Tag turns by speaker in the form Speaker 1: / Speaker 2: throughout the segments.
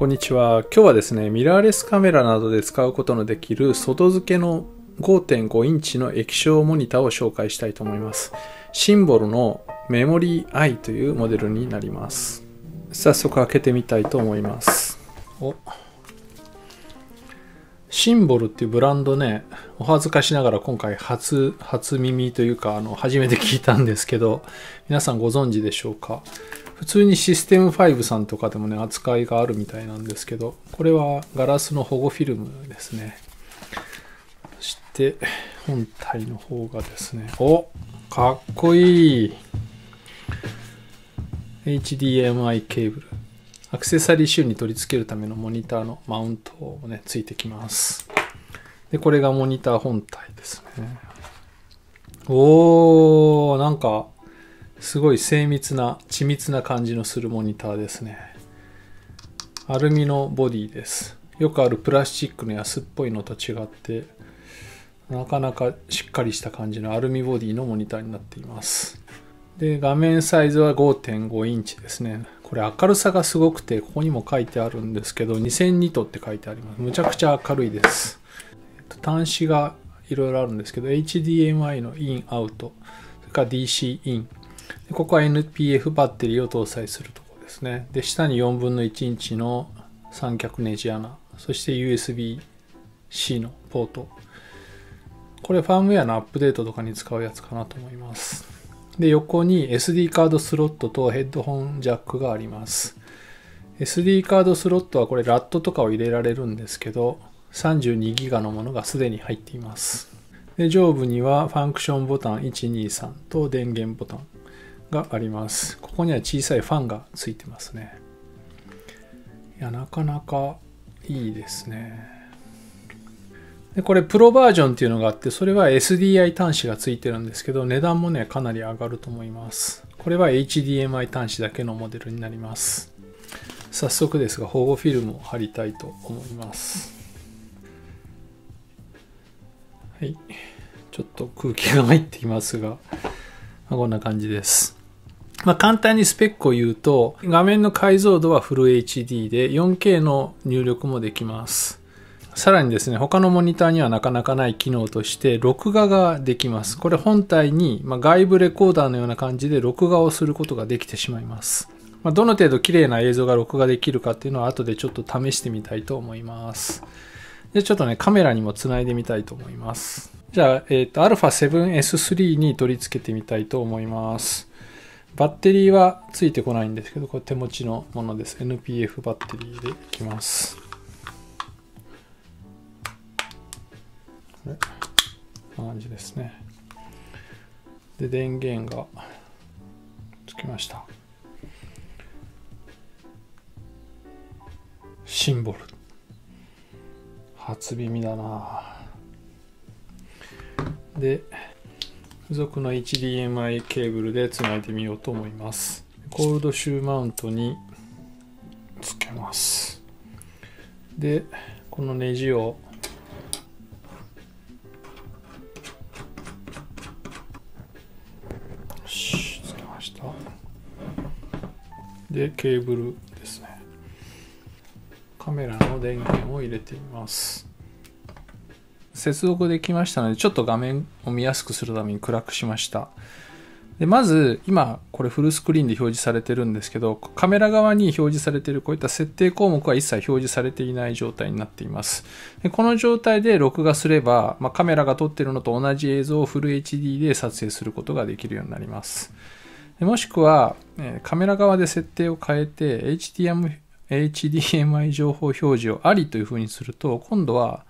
Speaker 1: こんにちは。今日はですね、ミラーレスカメラなどで使うことのできる外付けの 5.5 インチの液晶モニターを紹介したいと思います。シンボルのメモリーアイというモデルになります。早速開けてみたいと思います。シンボルっていうブランドね、お恥ずかしながら今回初耳というか初めて聞いたんですけど、皆さんご存知でしょうか？普通にシステム5さんとかでもね、扱いがあるみたいなんですけど、これはガラスの保護フィルムですね。そして本体の方がですね、かっこいい HDMI ケーブル。アクセサリーシューに取り付けるためのモニターのマウントをね、ついてきます。で、これがモニター本体ですね。なんか、すごい緻密な感じのするモニターですね。アルミのボディです。よくあるプラスチックの安っぽいのと違って、なかなかしっかりした感じのアルミボディのモニターになっています。で、画面サイズは 5.5 インチですね。これ明るさがすごくて、ここにも書いてあるんですけど、2000ニットって書いてあります。むちゃくちゃ明るいです。端子がいろいろあるんですけど、HDMI のイン、アウト、それから DC イン。ここは NPF バッテリーを搭載するところですね。で、下に4分の1インチの三脚ネジ穴、そして USB-C のポート。これファームウェアのアップデートとかに使うやつかなと思います。で、横に SD カードスロットとヘッドホンジャックがあります。SD カードスロットはこれラットとかを入れられるんですけど、32ギガのものがすでに入っています。で、上部にはファンクションボタン123と電源ボタンがあります。ここには小さいファンがついてますね。いや、なかなかいいですね。で、これプロバージョンっていうのがあって、それは SDI 端子がついてるんですけど、値段もね、かなり上がると思います。これは HDMI 端子だけのモデルになります。早速ですが、保護フィルムを貼りたいと思います。はい。ちょっと空気が入っていますが、こんな感じです。簡単にスペックを言うと、画面の解像度はフル HD で 4K の入力もできます。さらにですね、他のモニターにはなかなかない機能として、録画ができます。これ本体に、外部レコーダーのような感じで録画をすることができてしまいます。どの程度綺麗な映像が録画できるかっていうのは後でちょっと試してみたいと思います。で、ちょっとね、カメラにもつないでみたいと思います。じゃあ、α7S3 に取り付けてみたいと思います。バッテリーはついてこないんですけど、これ手持ちのものです。NPF バッテリーでいきます。こんな感じですね。で、電源がつきました。シンボル。初耳だな。で、付属の HDMI ケーブルでつないでみようと思います。コールドシューマウントにつけます。で、このネジをつけました。で、ケーブルですね。カメラの電源を入れてみます。接続できましたので、ちょっと画面を見やすくするために暗くしました。で、まず、今、これフルスクリーンで表示されてるんですけど、カメラ側に表示されているこういった設定項目は一切表示されていない状態になっています。で、この状態で録画すれば、カメラが撮っているのと同じ映像をフル HD で撮影することができるようになります。で、もしくは、カメラ側で設定を変えて、HDMI 情報表示をありという風にすると、今度は、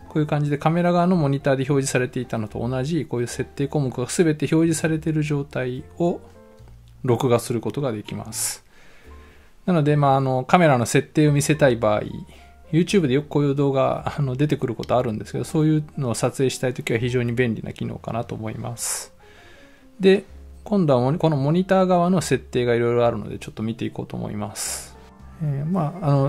Speaker 1: こういう感じでカメラ側のモニターで表示されていたのと同じ、こういう設定項目が全て表示されている状態を録画することができます。なので、カメラの設定を見せたい場合、YouTube でよくこういう動画出てくることあるんですけど、そういうのを撮影したいときは非常に便利な機能かなと思います。で、今度はこのモニター側の設定がいろいろあるので、ちょっと見ていこうと思います。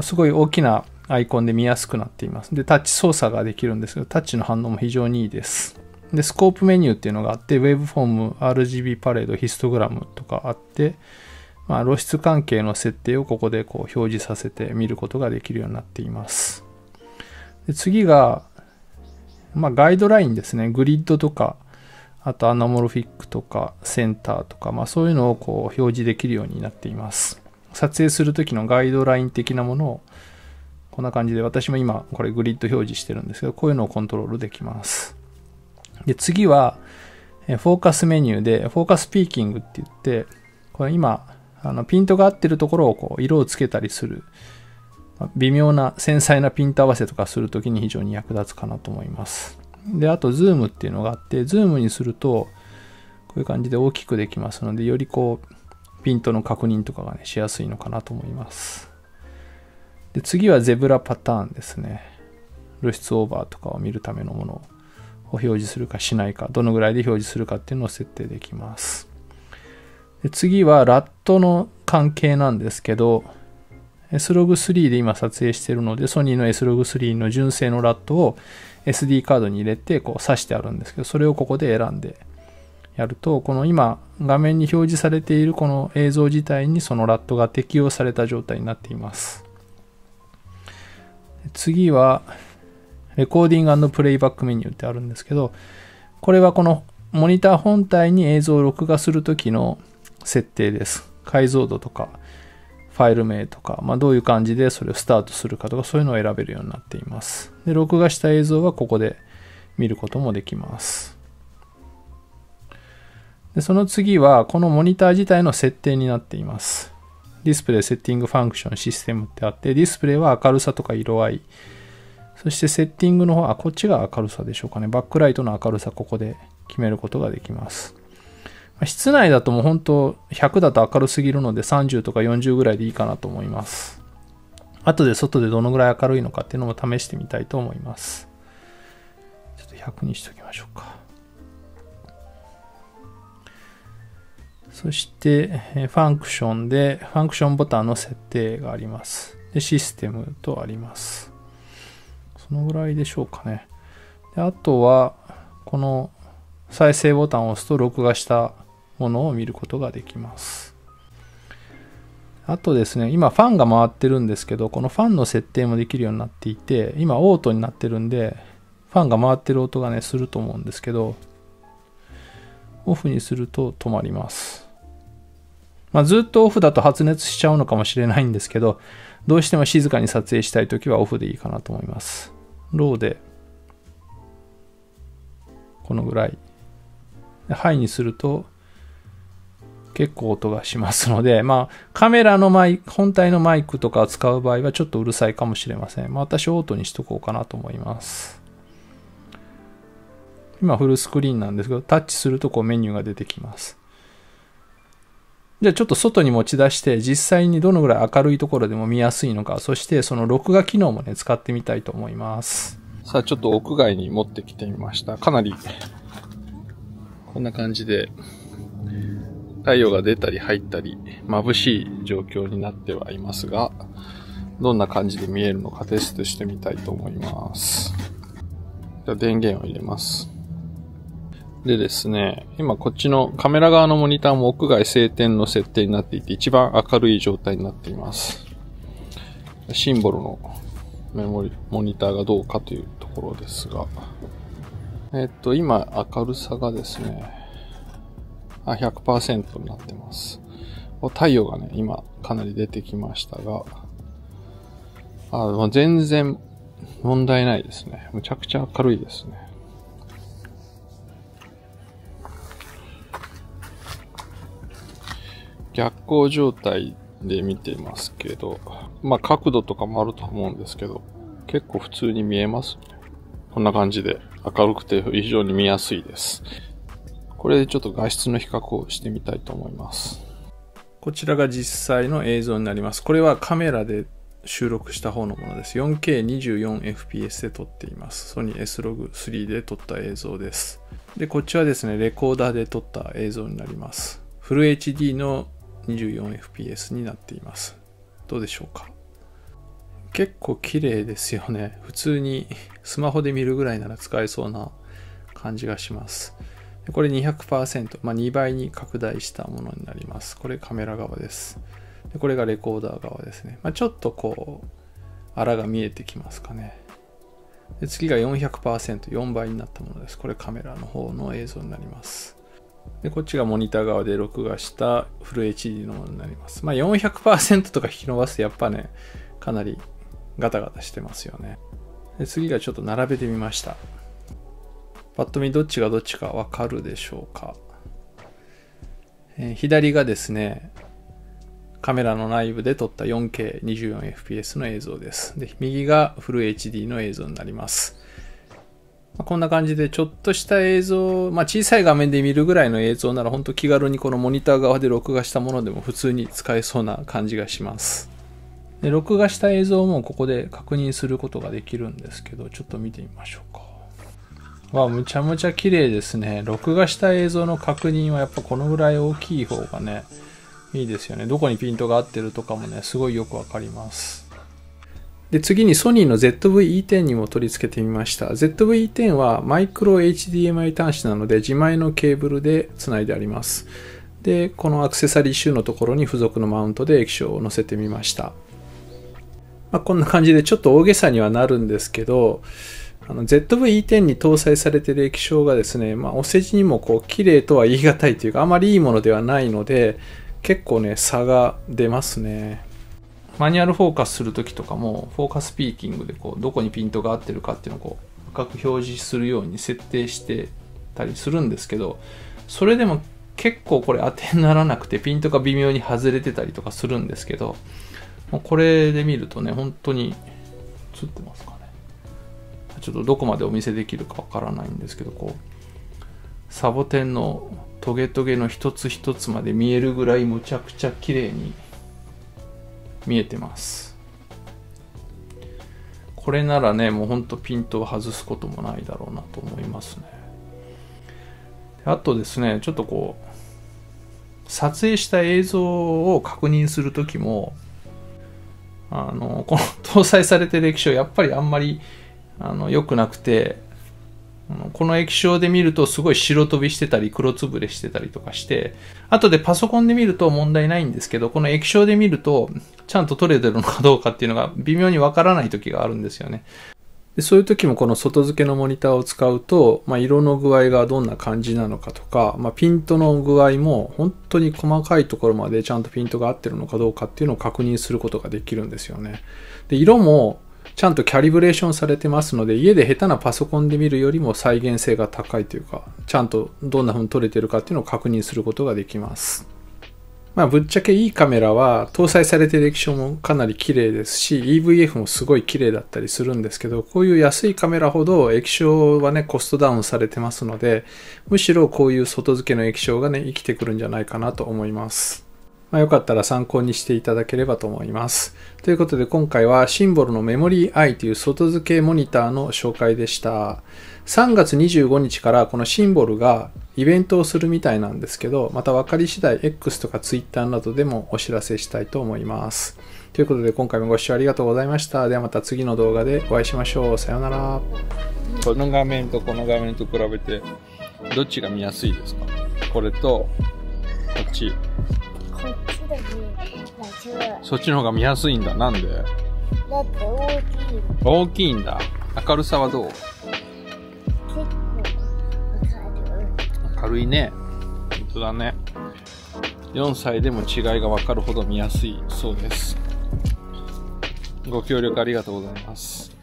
Speaker 1: すごい大きなアイコンで見やすくなっています。で、タッチ操作ができるんですけど、タッチの反応も非常にいいです。で、スコープメニューっていうのがあって、ウェブフォーム、RGB パレード、ヒストグラムとかあって、露出関係の設定をここでこう表示させて見ることができるようになっています。で次が、ガイドラインですね。グリッドとか、あとアナモルフィックとかセンターとか、そういうのをこう表示できるようになっています。撮影するときのガイドライン的なものをこんな感じで、私も今これグリッド表示してるんですけど、こういうのをコントロールできます。で次はフォーカスメニューでフォーカスピーキングって言って、これ今ピントが合ってるところをこう色をつけたりする、微妙な繊細なピント合わせとかするときに非常に役立つかなと思います。であとズームっていうのがあって、ズームにするとこういう感じで大きくできますので、よりこうピントの確認とかがねしやすいのかなと思います。で次はゼブラパターンですね。露出オーバーとかを見るためのものを表示するかしないか、どのぐらいで表示するかっていうのを設定できます。で次はラットの関係なんですけど、S-Log3 で今撮影しているので、ソニーの S-Log3 の純正のラットを SD カードに入れてこう挿してあるんですけど、それをここで選んでやると、この今画面に表示されているこの映像自体にそのラットが適用された状態になっています。次はレコーディング&プレイバックメニューってあるんですけど、これはこのモニター本体に映像を録画するときの設定です。解像度とかファイル名とか、どういう感じでそれをスタートするかとか、そういうのを選べるようになっています。で録画した映像はここで見ることもできます。でその次はこのモニター自体の設定になっています。ディスプレイセッティングファンクションシステムってあって、ディスプレイは明るさとか色合い、そしてセッティングの方はこっちが明るさでしょうかね。バックライトの明るさここで決めることができます。室内だともう本当100だと明るすぎるので30とか40ぐらいでいいかなと思います。後で外でどのぐらい明るいのかっていうのも試してみたいと思います。ちょっと100にしておきましょうか。そしてファンクションでファンクションボタンの設定があります。でシステムとあります。そのぐらいでしょうかね。であとはこの再生ボタンを押すと録画したものを見ることができます。あとですね、今ファンが回ってるんですけど、このファンの設定もできるようになっていて、今オートになってるんでファンが回ってる音がねすると思うんですけど、オフにすると止まります。ずっとオフだと発熱しちゃうのかもしれないんですけど、どうしても静かに撮影したいときはオフでいいかなと思います。ローでこのぐらい、ハイにすると結構音がしますので、カメラの本体のマイクとかを使う場合はちょっとうるさいかもしれません。私オートにしとこうかなと思います。今フルスクリーンなんですけど、タッチするとこうメニューが出てきます。じゃあちょっと外に持ち出して実際にどのぐらい明るいところでも見やすいのか、そしてその録画機能もね使ってみたいと思います。さあちょっと屋外に持ってきてみました。かなりこんな感じで太陽が出たり入ったり眩しい状況になってはいますが、どんな感じで見えるのかテストしてみたいと思います。じゃあ電源を入れます。でですね、今こっちのカメラ側のモニターも屋外晴天の設定になっていて、一番明るい状態になっています。シンボルのモニターがどうかというところですが、今明るさがですね、100% になってます。太陽がね、今かなり出てきましたが、全然問題ないですね。むちゃくちゃ明るいですね。逆光状態で見てますけど、角度とかもあると思うんですけど、結構普通に見えますね。こんな感じで明るくて非常に見やすいです。これでちょっと画質の比較をしてみたいと思います。こちらが実際の映像になります。これはカメラで収録した方のものです。4K24fps で撮っています。ソニー S-Log3 で撮った映像です。で、こっちはですね、レコーダーで撮った映像になります。フル HD の 24fps になっています。どうでしょうか。結構綺麗ですよね。普通にスマホで見るぐらいなら使えそうな感じがします。これ 200%、2倍に拡大したものになります。これカメラ側です。でこれがレコーダー側ですね。ちょっとこう、粗が見えてきますかね。で次が 400%、4倍になったものです。これカメラの方の映像になります。でこっちがモニター側で録画したフル HD のものになります。400% とか引き伸ばすとやっぱね、かなりガタガタしてますよね。で次がちょっと並べてみました。パッと見どっちがどっちかわかるでしょうか。左がですね、カメラの内部で撮った 4K24fps の映像です。で、右がフル HD の映像になります。こんな感じでちょっとした映像、小さい画面で見るぐらいの映像なら本当気軽にこのモニター側で録画したものでも普通に使えそうな感じがします。で、録画した映像もここで確認することができるんですけど、ちょっと見てみましょうか。むちゃむちゃ綺麗ですね。録画した映像の確認はやっぱこのぐらい大きい方がね、いいですよね。どこにピントが合ってるとかもね、すごいよくわかります。で、次にソニーの ZV-E10 にも取り付けてみました。ZV-E10 はマイクロ HDMI 端子なので自前のケーブルでつないであります。で、このアクセサリーシューのところに付属のマウントで液晶を載せてみました。こんな感じでちょっと大げさにはなるんですけど、ZV-E10 に搭載されている液晶がですね、お世辞にもこう綺麗とは言い難いというか、あまりいいものではないので、結構ね、差が出ますね。マニュアルフォーカスするときとかも、フォーカスピーキングでこうどこにピントが合ってるかっていうのをこう赤く表示するように設定してたりするんですけど、それでも結構これ当てにならなくて、ピントが微妙に外れてたりとかするんですけど、これで見るとね、本当に映ってますかね。ちょっとどこまでお見せできるかわからないんですけど、こうサボテンのトゲトゲの一つ一つまで見えるぐらいむちゃくちゃ綺麗に見えてます。これならね、もうほんとピントを外すこともないだろうなと思いますね。あとですね、ちょっとこう撮影した映像を確認するときも、この搭載されてる液晶やっぱりあんまり良くなくて、この液晶で見るとすごい白飛びしてたり黒つぶれしてたりとかして、後でパソコンで見ると問題ないんですけど、この液晶で見るとちゃんと撮れてるのかどうかっていうのが微妙にわからない時があるんですよね。でそういう時もこの外付けのモニターを使うと、色の具合がどんな感じなのかとか、ピントの具合も本当に細かいところまでちゃんとピントが合ってるのかどうかっていうのを確認することができるんですよね。で、色もちゃんとキャリブレーションされてますので、家で下手なパソコンで見るよりも再現性が高いというか、ちゃんとどんな風に撮れてるかっていうのを確認することができます。ぶっちゃけいいカメラは搭載されている液晶もかなり綺麗ですし、EVF もすごい綺麗だったりするんですけど、こういう安いカメラほど液晶はね、コストダウンされてますので、むしろこういう外付けの液晶がね、生きてくるんじゃないかなと思います。よかったら参考にしていただければと思います。ということで今回はシンボルのメモリーアイという外付けモニターの紹介でした。3月25日からこのシンボルがイベントをするみたいなんですけど、また分かり次第 X とか Twitter などでもお知らせしたいと思います。ということで今回もご視聴ありがとうございました。ではまた次の動画でお会いしましょう。さようなら。この画面とこの画面と比べてどっちが見やすいですか？これとこっち。そっちの方が見やすいんだ。なんで？だって大きいんだ。明るさはどう？結構明るいね。本当だね。4歳でも違いが分かるほど見やすいそうです。ご協力ありがとうございます。